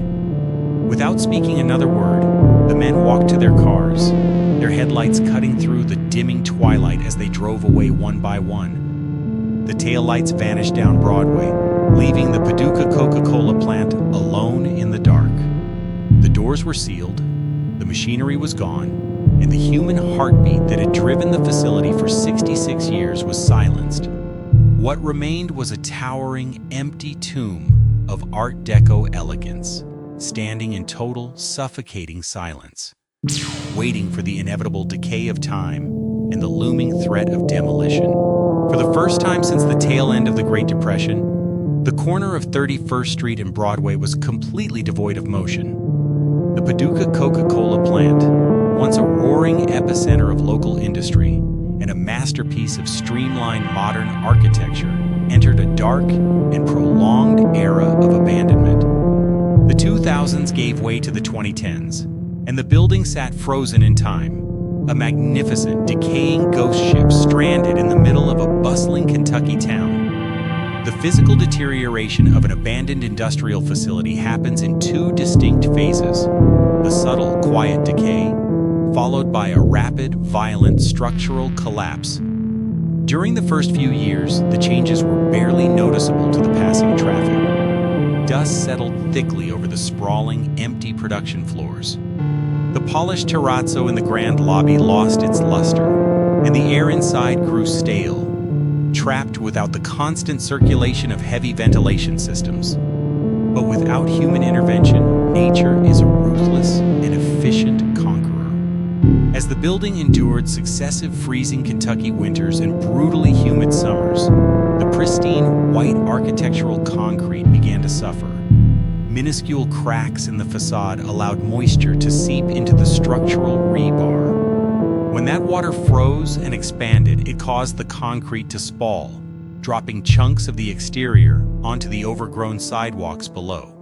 Without speaking another word, the men walked to their cars, their headlights cutting through the dimming twilight as they drove away one by one. The taillights vanished down Broadway, leaving the Paducah Coca-Cola plant alone in the dark. The doors were sealed, the machinery was gone, and the human heartbeat that had driven the facility for 66 years was silenced. What remained was a towering, empty tomb of Art Deco elegance, standing in total, suffocating silence, waiting for the inevitable decay of time and the looming threat of demolition. For the first time since the tail end of the Great Depression, the corner of 31st Street and Broadway was completely devoid of motion. The Paducah Coca-Cola plant, once a roaring epicenter of local industry and a masterpiece of streamlined modern architecture, entered a dark and prolonged era of abandonment. The 2000s gave way to the 2010s, and the building sat frozen in time, a magnificent, decaying ghost ship stranded in the middle of a bustling Kentucky town. The physical deterioration of an abandoned industrial facility happens in two distinct phases: the subtle, quiet decay, followed by a rapid, violent structural collapse. During the first few years, the changes were barely noticeable to the passing traffic. Dust settled thickly over the sprawling, empty production floors. The polished terrazzo in the grand lobby lost its luster, and the air inside grew stale, trapped without the constant circulation of heavy ventilation systems. But without human intervention, nature is a ruthless and efficient conqueror. As the building endured successive freezing Kentucky winters and brutally humid summers, the pristine white architectural concrete began to suffer. Minuscule cracks in the facade allowed moisture to seep into the structural rebar. When that water froze and expanded, it caused the concrete to spall, dropping chunks of the exterior onto the overgrown sidewalks below.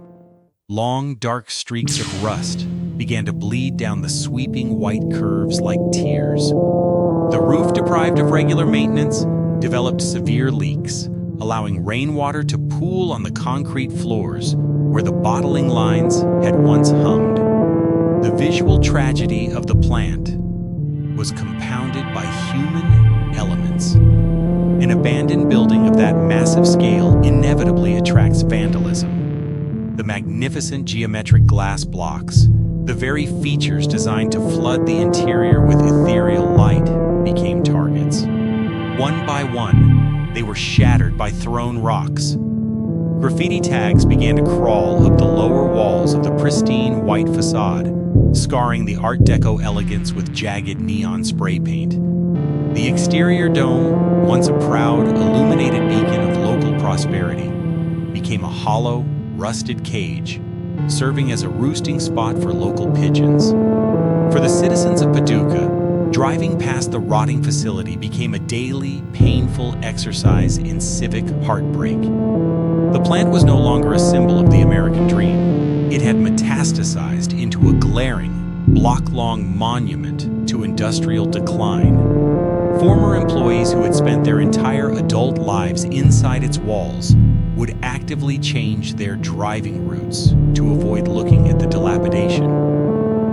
Long, dark streaks of rust began to bleed down the sweeping white curves like tears. The roof, deprived of regular maintenance, developed severe leaks, allowing rainwater to pool on the concrete floors where the bottling lines had once hummed. The visual tragedy of the plant was compounded by human elements. An abandoned building of that massive scale inevitably attracts vandalism. The magnificent geometric glass blocks, the very features designed to flood the interior with ethereal light, became targets. One by one, they were shattered by thrown rocks. Graffiti tags began to crawl up the lower walls of the pristine white facade, scarring the Art Deco elegance with jagged neon spray paint. The exterior dome, once a proud, illuminated beacon of local prosperity, became a hollow, rusted cage, serving as a roosting spot for local pigeons. For the citizens of Paducah, driving past the rotting facility became a daily, painful exercise in civic heartbreak. The plant was no longer a symbol of the American dream. It had metastasized into a glaring, block-long monument to industrial decline. Former employees who had spent their entire adult lives inside its walls would actively change their driving routes to avoid looking at the dilapidation.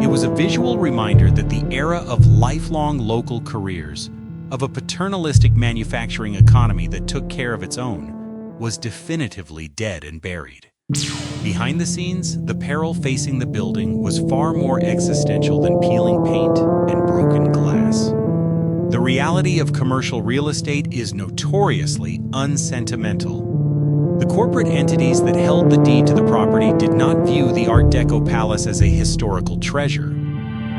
It was a visual reminder that the era of lifelong local careers, of a paternalistic manufacturing economy that took care of its own, was definitively dead and buried. Behind the scenes, the peril facing the building was far more existential than peeling paint and broken glass. The reality of commercial real estate is notoriously unsentimental. The corporate entities that held the deed to the property did not view the Art Deco palace as a historical treasure.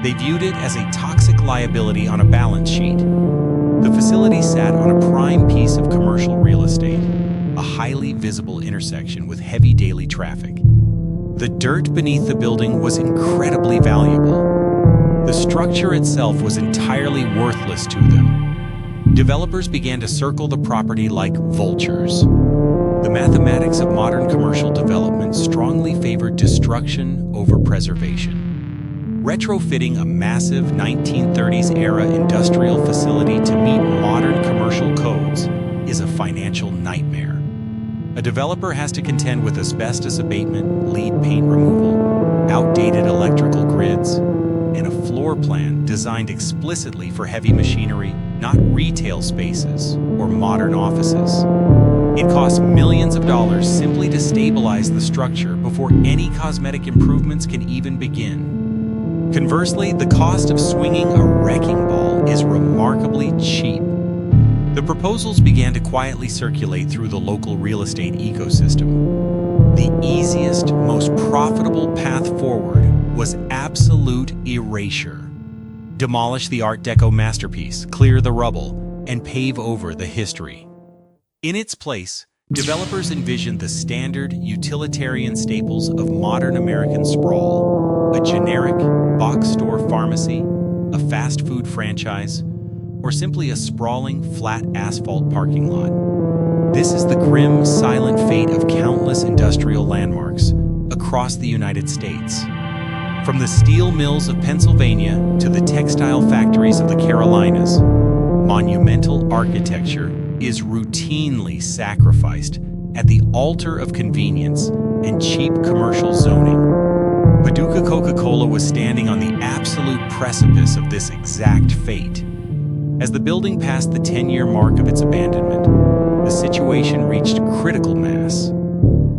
They viewed it as a toxic liability on a balance sheet. The facility sat on a prime piece of commercial real estate, a highly visible intersection with heavy daily traffic. The dirt beneath the building was incredibly valuable. The structure itself was entirely worthless to them. Developers began to circle the property like vultures. The mathematics of modern commercial development strongly favored destruction over preservation. Retrofitting a massive 1930s-era industrial facility to meet modern commercial codes is a financial nightmare. A developer has to contend with asbestos abatement, lead paint removal, outdated electrical grids, and a floor plan designed explicitly for heavy machinery, not retail spaces or modern offices. It costs millions of dollars simply to stabilize the structure before any cosmetic improvements can even begin. Conversely, the cost of swinging a wrecking ball is remarkably cheap. The proposals began to quietly circulate through the local real estate ecosystem. The easiest, most profitable path forward was absolute erasure. Demolish the Art Deco masterpiece, clear the rubble, and pave over the history. In its place, developers envisioned the standard utilitarian staples of modern American sprawl: a generic box store pharmacy, a fast food franchise, or simply a sprawling, flat asphalt parking lot. This is the grim, silent fate of countless industrial landmarks across the United States. From the steel mills of Pennsylvania to the textile factories of the Carolinas, monumental architecture is routinely sacrificed at the altar of convenience and cheap commercial zoning. Paducah Coca-Cola was standing on the absolute precipice of this exact fate. As the building passed the 10-year mark of its abandonment, the situation reached critical mass.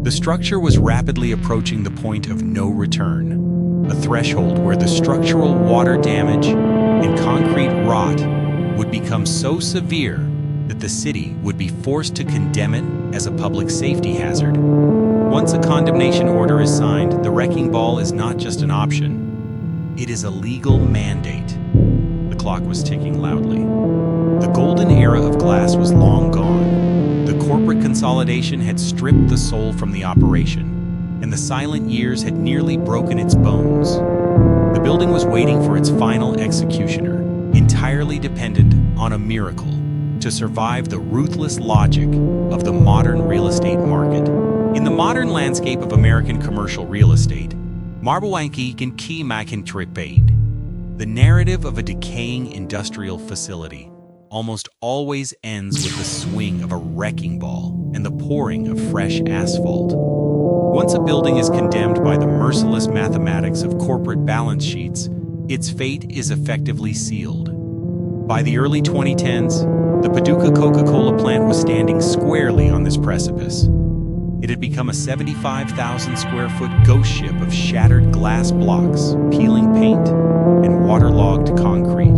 The structure was rapidly approaching the point of no return, a threshold where the structural water damage and concrete rot would become so severe that the city would be forced to condemn it as a public safety hazard. Once a condemnation order is signed, the wrecking ball is not just an option, it is a legal mandate. The clock was ticking loudly. The golden era of glass was long gone. The corporate consolidation had stripped the soul from the operation, and the silent years had nearly broken its bones. The building was waiting for its final executioner, entirely dependent on a miracle to survive the ruthless logic of the modern real estate market. In the modern landscape of American commercial real estate, Marbawanki can key makintripade. The narrative of a decaying industrial facility almost always ends with the swing of a wrecking ball and the pouring of fresh asphalt. Once a building is condemned by the merciless mathematics of corporate balance sheets, its fate is effectively sealed. By the early 2010s, the Paducah Coca-Cola plant was standing squarely on this precipice. It had become a 75,000 square foot ghost ship of shattered glass blocks, peeling paint, and waterlogged concrete.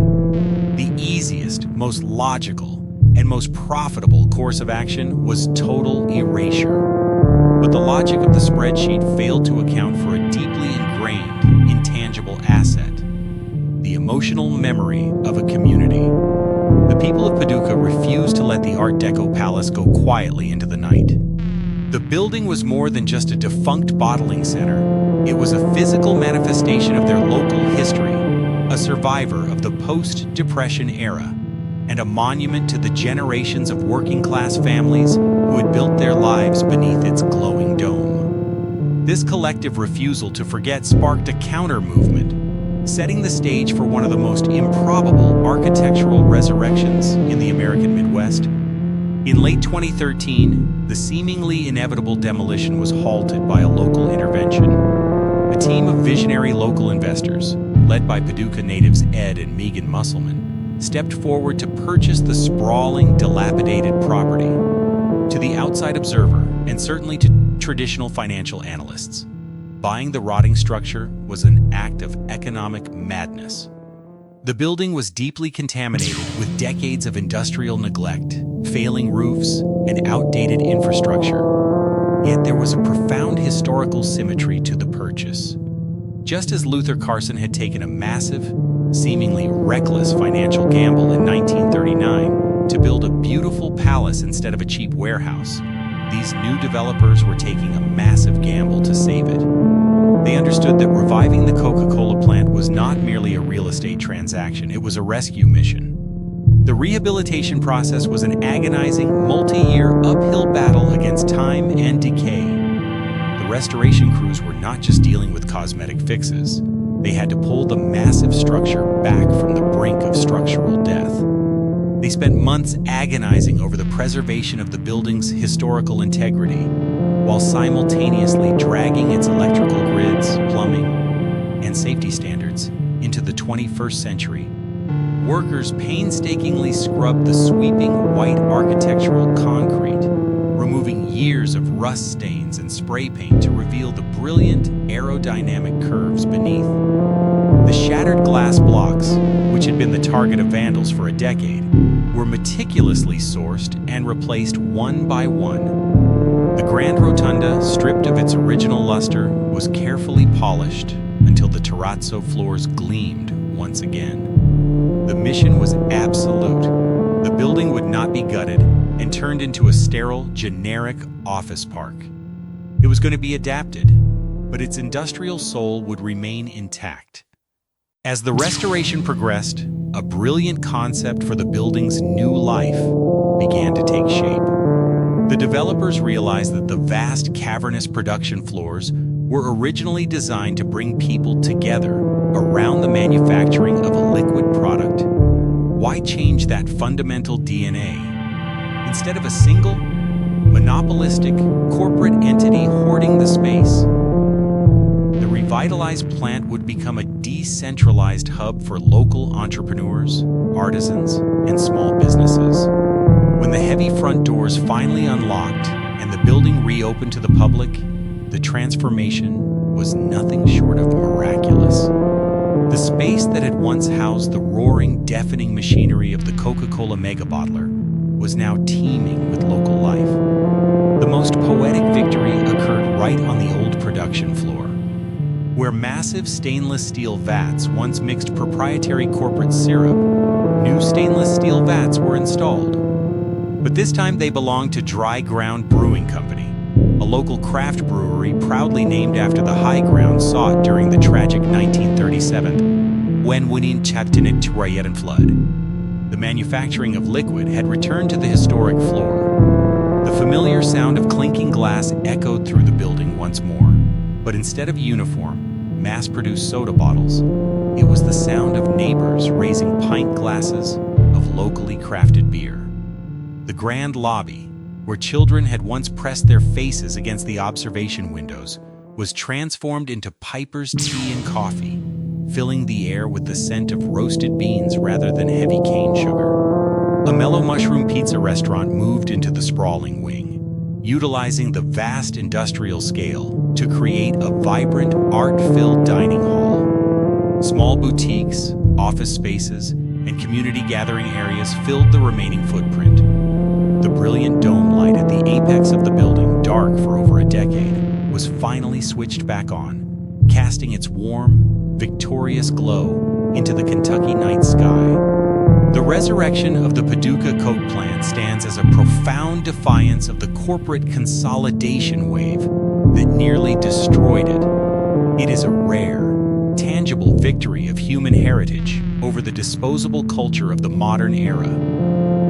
The easiest, most logical, and most profitable course of action was total erasure. But the logic of the spreadsheet failed to account for a deeply ingrained, intangible asset: the emotional memory of a community. The people of Paducah refused to let the Art Deco palace go quietly into the night. The building was more than just a defunct bottling center. It was a physical manifestation of their local history, a survivor of the post-Depression era, and a monument to the generations of working-class families who had built their lives beneath its glowing dome. This collective refusal to forget sparked a counter-movement, setting the stage for one of the most improbable architectural resurrections in the American Midwest. In late 2013, the seemingly inevitable demolition was halted by a local intervention. A team of visionary local investors, led by Paducah natives Ed and Megan Musselman, stepped forward to purchase the sprawling, dilapidated property. To the outside observer, and certainly to traditional financial analysts. Buying the rotting structure was an act of economic madness. The building was deeply contaminated with decades of industrial neglect, failing roofs, and outdated infrastructure. Yet there was a profound historical symmetry to the purchase. Just as Luther Carson had taken a massive, seemingly reckless financial gamble in 1939 to build a beautiful palace instead of a cheap warehouse, these new developers were taking a massive gamble to save it. They understood that reviving the Coca-Cola plant was not merely a real estate transaction, it was a rescue mission. The rehabilitation process was an agonizing, multi-year uphill battle against time and decay. The restoration crews were not just dealing with cosmetic fixes. They had to pull the massive structure back from the brink of structural death. They spent months agonizing over the preservation of the building's historical integrity, while simultaneously dragging its electrical grids, plumbing, and safety standards into the 21st century. Workers painstakingly scrubbed the sweeping white architectural concrete, removing years of rust stains and spray paint to reveal the brilliant aerodynamic curves beneath. The shattered glass blocks, which had been the target of vandals for a decade, were meticulously sourced and replaced one by one. The Grand Rotunda, stripped of its original luster, was carefully polished until the terrazzo floors gleamed once again. The mission was absolute. The building would not be gutted and turned into a sterile, generic office park. It was going to be adapted, but its industrial soul would remain intact. As the restoration progressed, a brilliant concept for the building's new life began to take shape. The developers realized that the vast, cavernous production floors were originally designed to bring people together around the manufacturing of a liquid product. Why change that fundamental DNA? Instead of a single, monopolistic, corporate entity hoarding the space, the revitalized plant would become a decentralized hub for local entrepreneurs, artisans, and small businesses. When the heavy front doors finally unlocked and the building reopened to the public, the transformation was nothing short of miraculous. The space that had once housed the roaring, deafening machinery of the Coca-Cola mega bottler was now teeming with local life. The most poetic victory occurred right on the old production floor, where massive stainless steel vats once mixed proprietary corporate syrup. New stainless steel vats were installed. But this time they belonged to Dry Ground Brewing Company, a local craft brewery proudly named after the high ground sought during the tragic 1937 when winning Chaptinit flood. The manufacturing of liquid had returned to the historic floor. The familiar sound of clinking glass echoed through the building once more, but instead of uniform, mass-produced soda bottles, it was the sound of neighbors raising pint glasses of locally crafted beer. The grand lobby, where children had once pressed their faces against the observation windows, was transformed into Piper's tea and coffee, filling the air with the scent of roasted beans rather than heavy cane sugar. A mellow mushroom pizza restaurant moved into the sprawling wing, utilizing the vast industrial scale to create a vibrant, art-filled dining hall. Small boutiques, office spaces, and community gathering areas filled the remaining footprint. The brilliant dome light at the apex of the building, dark for over a decade, was finally switched back on, casting its warm, victorious glow into the Kentucky night sky. The resurrection of the Paducah Coke plant stands as a profound defiance of the corporate consolidation wave that nearly destroyed it. It is a rare, tangible victory of human heritage over the disposable culture of the modern era.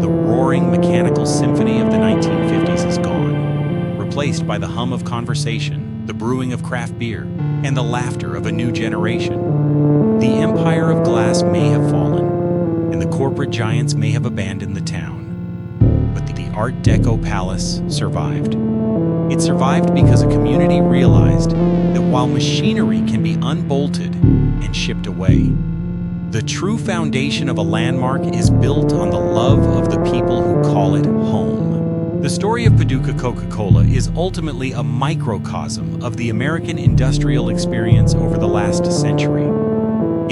The roaring mechanical symphony of the 1950s is gone, replaced by the hum of conversation, the brewing of craft beer, and the laughter of a new generation. The empire of glass may have fallen, and the corporate giants may have abandoned the town, but the Art Deco palace survived. It survived because a community realized that while machinery can be unbolted and shipped away, the true foundation of a landmark is built on the love of the people who call it home. The story of Paducah Coca-Cola is ultimately a microcosm of the American industrial experience over the last century.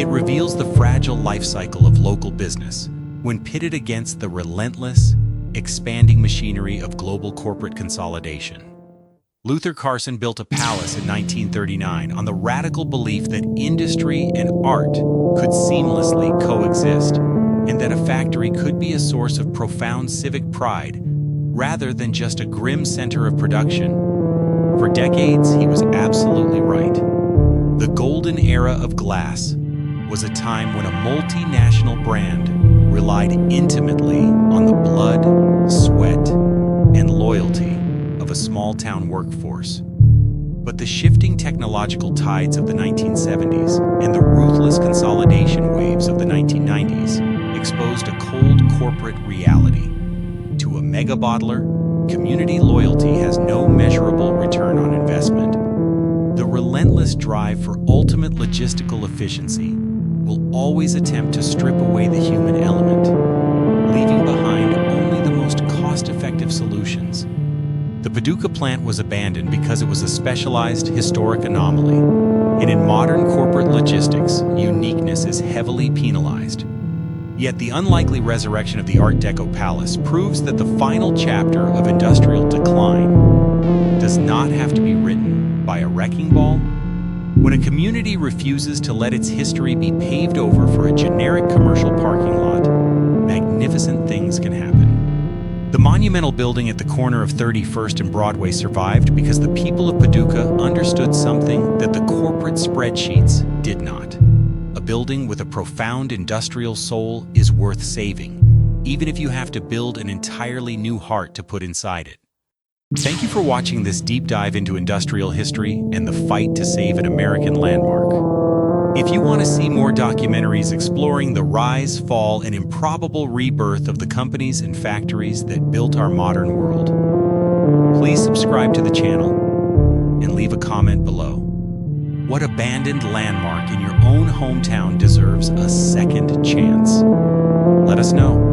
It reveals the fragile life cycle of local business when pitted against the relentless, expanding machinery of global corporate consolidation. Luther Carson built a palace in 1939 on the radical belief that industry and art could seamlessly coexist, and that a factory could be a source of profound civic pride rather than just a grim center of production. For decades, he was absolutely right. The golden era of glass was a time when a multinational brand relied intimately on the blood, sweat, and loyalty of a small-town workforce. But the shifting technological tides of the 1970s and the ruthless consolidation waves of the 1990s exposed a cold corporate reality. To a mega bottler, community loyalty has no measurable return on investment. The relentless drive for ultimate logistical efficiency will always attempt to strip away the human element, leaving behind only the most cost-effective solutions. The Paducah plant was abandoned because it was a specialized historic anomaly, and in modern corporate logistics, uniqueness is heavily penalized. Yet the unlikely resurrection of the Art Deco palace proves that the final chapter of industrial decline does not have to be written by a wrecking ball. When a community refuses to let its history be paved over for a generic commercial parking lot, magnificent things can happen. The monumental building at the corner of 31st and Broadway survived because the people of Paducah understood something that the corporate spreadsheets did not. A building with a profound industrial soul is worth saving, even if you have to build an entirely new heart to put inside it. Thank you for watching this deep dive into industrial history and the fight to save an American landmark. If you want to see more documentaries exploring the rise, fall, and improbable rebirth of the companies and factories that built our modern world, please subscribe to the channel and leave a comment below. What abandoned landmark in your own hometown deserves a second chance? Let us know.